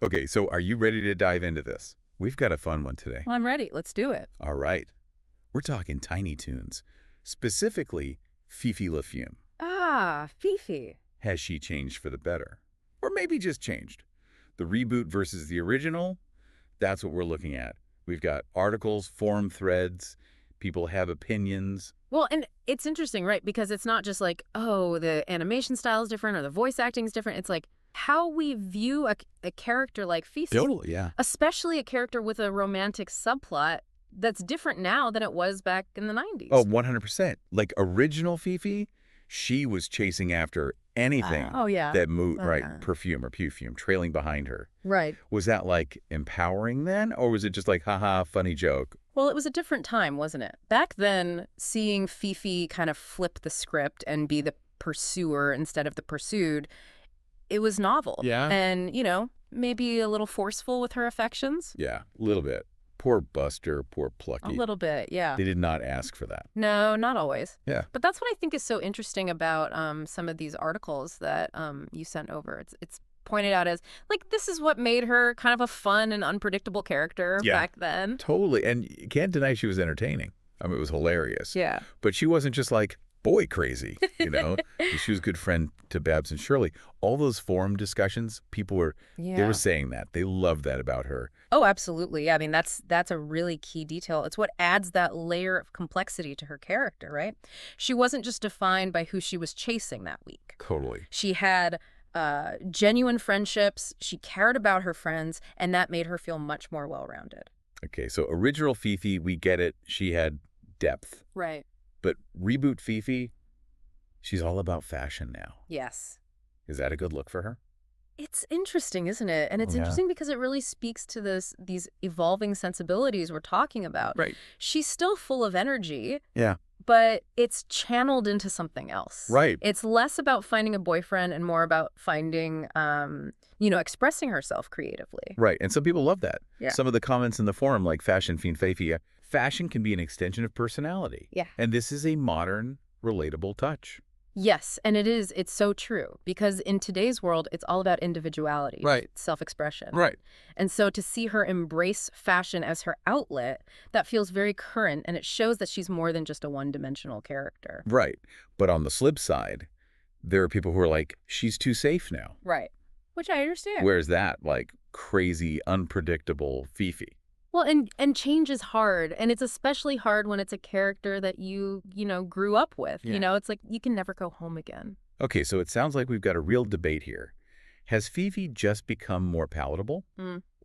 Okay, so are you ready to dive into this? We've got a fun one today. Well, I'm ready. Let's do it. All right. We're talking Tiny Toons, specifically Fifi La Fume. Ah, Fifi. Has she changed for the better? Or maybe just changed? The reboot versus the original? That's what we're looking at. We've got articles, forum threads, people have opinions. Well, and it's interesting, right? Because it's not just like, oh, the animation style is different or the voice acting is different. It's like how we view a character like Fifi. Totally, yeah. Especially a character with a romantic subplot that's different now than it was back in the 90s. Oh, 100%. Like original Fifi, she was chasing after anything that moved, right, perfume or perfume, trailing behind her. Right. Was that like empowering then? Or was it just like, haha, funny joke? Well, it was a different time, wasn't it? Back then, seeing Fifi kind of flip the script and be the pursuer instead of the pursued, it was novel. Yeah. And, you know, maybe a little forceful with her affections. Yeah, a little bit. Poor Buster, poor Plucky. A little bit, yeah. They did not ask for that. No, not always. Yeah. But that's what I think is so interesting about some of these articles that you sent over. It's pointed out as, like, this is what made her kind of a fun and unpredictable character back then. Totally. And you can't deny she was entertaining. I mean, it was hilarious. Yeah. But she wasn't just like boy crazy, you know? She was a good friend to Babs and Shirley. All those forum discussions, people were, they were saying that. They loved that about her. Oh, absolutely. Yeah, I mean, that's a really key detail. It's what adds that layer of complexity to her character, right? She wasn't just defined by who she was chasing that week. Totally. She had genuine friendships. She cared about her friends, and that made her feel much more well-rounded. Okay, so original Fifi, we get it. She had depth. Right. But reboot Fifi, she's all about fashion now. Yes. Is that a good look for her? It's interesting, isn't it? And it's interesting because it really speaks to these evolving sensibilities we're talking about. Right. She's still full of energy. Yeah. But it's channeled into something else. Right. It's less about finding a boyfriend and more about finding, expressing herself creatively. Right. And some people love that. Yeah. Some of the comments in the forum, like Fashion Fiend Fifi, fashion can be an extension of personality. Yeah. And this is a modern, relatable touch. Yes, and it's so true, because in today's world, it's all about individuality, right? Self-expression. Right. And so to see her embrace fashion as her outlet, that feels very current, and it shows that she's more than just a one-dimensional character. Right. But on the flip side, there are people who are like, she's too safe now. Right. Which I understand. Where's that, like, crazy, unpredictable Fifi? Well, and change is hard, and it's especially hard when it's a character that you grew up with. Yeah. It's like you can never go home again. Okay, so it sounds like we've got a real debate here. Has Fifi just become more palatable?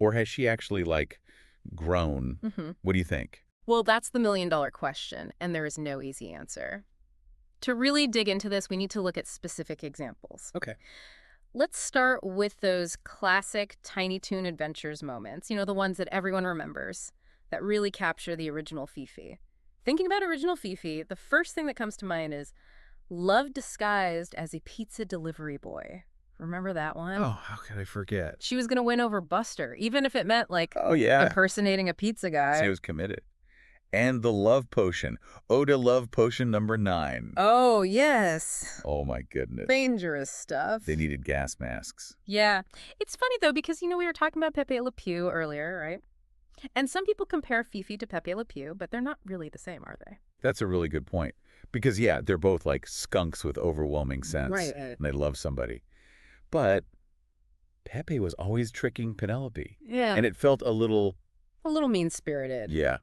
Or has she actually, like, grown? What do you think? Well, that's the million-dollar question, and there is no easy answer. To really dig into this, we need to look at specific examples. Okay. Let's start with those classic Tiny Toon Adventures moments, the ones that everyone remembers, that really capture the original Fifi. Thinking about original Fifi, the first thing that comes to mind is love disguised as a pizza delivery boy. Remember that one? Oh, how could I forget? She was going to win over Buster, even if it meant, like, impersonating a pizza guy. She was committed. And the love potion. Oda love potion number 9. Oh, yes. Oh, my goodness. Dangerous stuff. They needed gas masks. Yeah. It's funny, though, because, we were talking about Pepe Le Pew earlier, right? And some people compare Fifi to Pepe Le Pew, but they're not really the same, are they? That's a really good point. Because, yeah, they're both like skunks with overwhelming sense. Right. And they love somebody. But Pepe was always tricking Penelope. Yeah. And it felt a little mean-spirited. Yeah.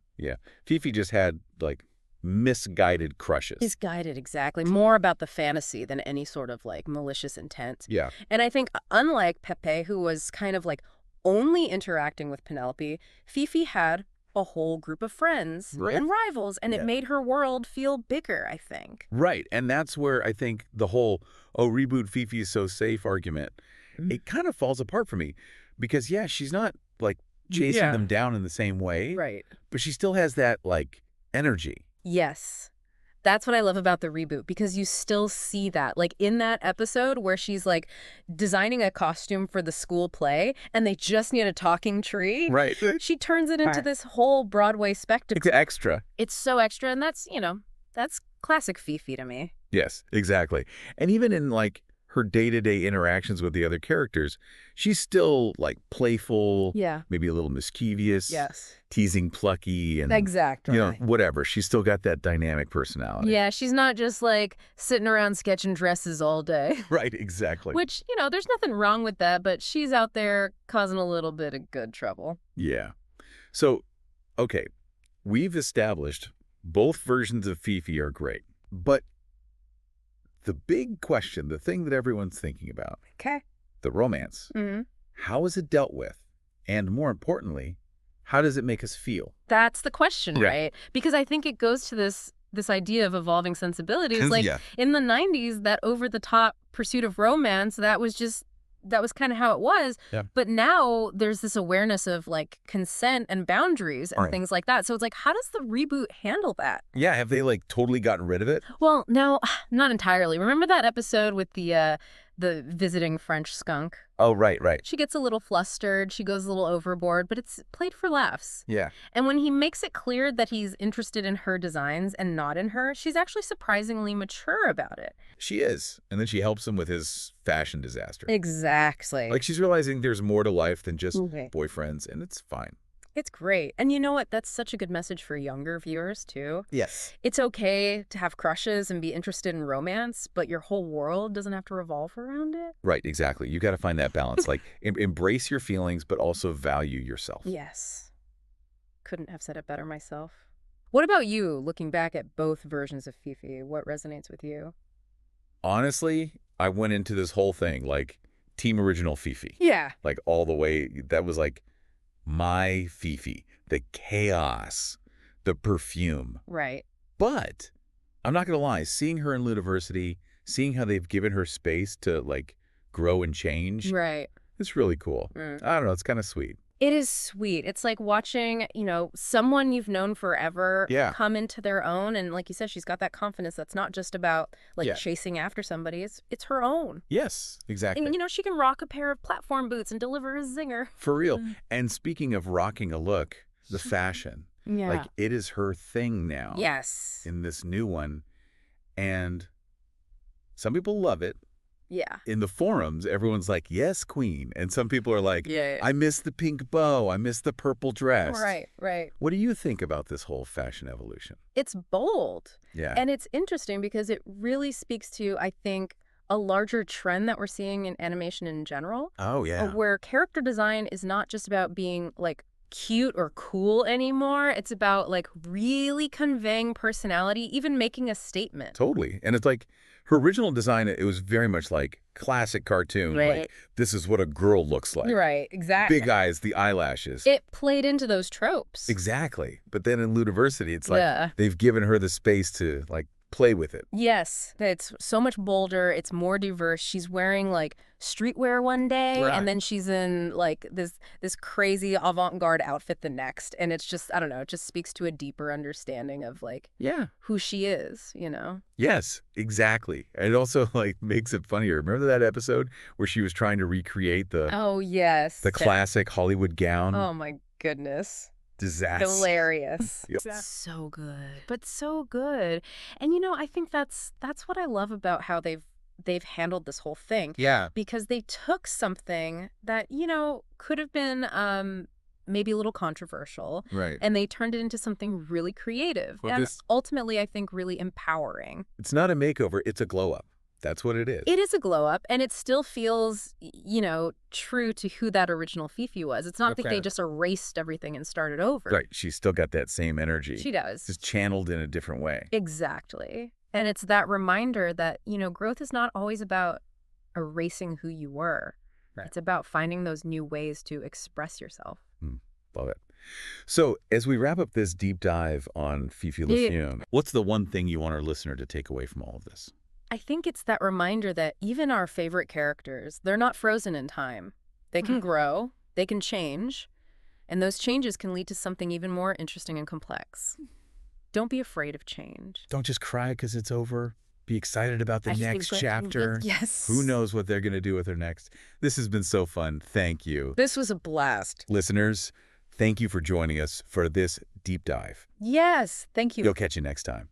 Fifi just had, like, misguided crushes. Misguided, exactly. More about the fantasy than any sort of, like, malicious intent. Yeah. And I think, unlike Pepe, who was kind of, like, only interacting with Penelope, Fifi had a whole group of friends and rivals, and it made her world feel bigger, I think. Right. And that's where I think the whole, reboot Fifi is so safe argument, it kind of falls apart for me. Because, yeah, she's not, like, chasing them down in the same way. Right. But she still has that, like, energy. Yes. That's what I love about the reboot, because you still see that. Like, in that episode where she's, like, designing a costume for the school play, and they just need a talking tree. Right. She turns it into this whole Broadway spectacle. It's extra. It's so extra, and that's, that's classic Fifi to me. Yes, exactly. And even in, like, her day-to-day interactions with the other characters, she's still, like, playful, Yeah. maybe a little mischievous, Yes. teasing Plucky, and, Exactly. whatever. She's still got that dynamic personality. Yeah, she's not just like sitting around sketching dresses all day. Right, exactly. Which, there's nothing wrong with that, but she's out there causing a little bit of good trouble. Yeah. So, okay, we've established both versions of Fifi are great, but the big question, the thing that everyone's thinking about, Okay. the romance, Mm-hmm. how is it dealt with? And more importantly, how does it make us feel? That's the question, Yeah. right? Because I think it goes to this idea of evolving sensibilities. Like Yeah. in the 90s, that over-the-top pursuit of romance, that was kind of how it was. Yeah. But now there's this awareness of like consent and boundaries and Right. things like that. So it's like, how does the reboot handle that? Yeah, have they, like, totally gotten rid of it? Well, no, not entirely. Remember that episode with the visiting French skunk? Oh, right, right. She gets a little flustered, she goes a little overboard, but it's played for laughs. Yeah. And when he makes it clear that he's interested in her designs and not in her, she's actually surprisingly mature about it. She is. And then she helps him with his fashion disaster. Exactly. Like, she's realizing there's more to life than just Okay. boyfriends, and it's fine. It's great. And you know what? That's such a good message for younger viewers, too. Yes. It's okay to have crushes and be interested in romance, but your whole world doesn't have to revolve around it. Right, exactly. You got to find that balance. Like, embrace your feelings, but also value yourself. Yes. Couldn't have said it better myself. What about you, looking back at both versions of Fifi? What resonates with you? Honestly, I went into this whole thing, like, Team Original Fifi. Yeah. Like, all the way. That was, like, my Fifi. The chaos. The perfume. Right. But I'm not going to lie, seeing her in Ludiversity, seeing how they've given her space to, like, grow and change, Right. it's really cool. Mm. I don't know, it's kind of sweet. It is sweet. It's like watching, someone you've known forever Yeah. come into their own. And like you said, she's got that confidence that's not just about like Yeah. chasing after somebody. It's her own. Yes, exactly. And, she can rock a pair of platform boots and deliver a zinger. For real. And speaking of rocking a look, the fashion. Yeah. Like, it is her thing now. Yes. In this new one. And some people love it. Yeah. In the forums, everyone's like, yes, queen. And some people are like, Yeah. I miss the pink bow. I miss the purple dress. Right, right. What do you think about this whole fashion evolution? It's bold. Yeah. And it's interesting because it really speaks to, I think, a larger trend that we're seeing in animation in general. Oh, yeah. Where character design is not just about being like cute or cool anymore. It's about like really conveying personality, even making a statement. Totally. And it's like her original design, it was very much like classic cartoon. Right. Like, this is what a girl looks like. Right, exactly. Big eyes, the eyelashes. It played into those tropes. Exactly. But then in Ludiversity, it's like Yeah. they've given her the space to, like, play with it. Yes, it's so much bolder. It's more diverse. She's wearing like streetwear one day, Right. and then she's in like this crazy avant-garde outfit the next. And it's just, I don't know, it just speaks to a deeper understanding of like Yeah. who she is, Yes, exactly. And it also, like, makes it funnier. Remember that episode where she was trying to recreate the Oh, yes. classic Hollywood gown? Oh, my goodness. Disaster. Hilarious. Yep. So good, but so good. And I think that's what I love about how they've handled this whole thing. Yeah. Because they took something that, could have been maybe a little controversial, Right. and they turned it into something really creative Well, and ultimately, I think, really empowering. It's not a makeover, it's a glow up. That's what it is. It is a glow up, and it still feels, true to who that original Fifi was. It's not like they just erased everything and started over. Right. She's still got that same energy. She does. Just channeled in a different way. Exactly. And it's that reminder that, growth is not always about erasing who you were. Right. It's about finding those new ways to express yourself. Love it. So, as we wrap up this deep dive on Fifi Le Yeah. Fume, what's the one thing you want our listener to take away from all of this? I think it's that reminder that even our favorite characters, they're not frozen in time. They can grow, they can change, and those changes can lead to something even more interesting and complex. Don't be afraid of change. Don't just cry because it's over. Be excited about the next chapter. Yes. Who knows what they're going to do with her next. This has been so fun. Thank you. This was a blast. Listeners, thank you for joining us for this deep dive. Yes. Thank you. We'll catch you next time.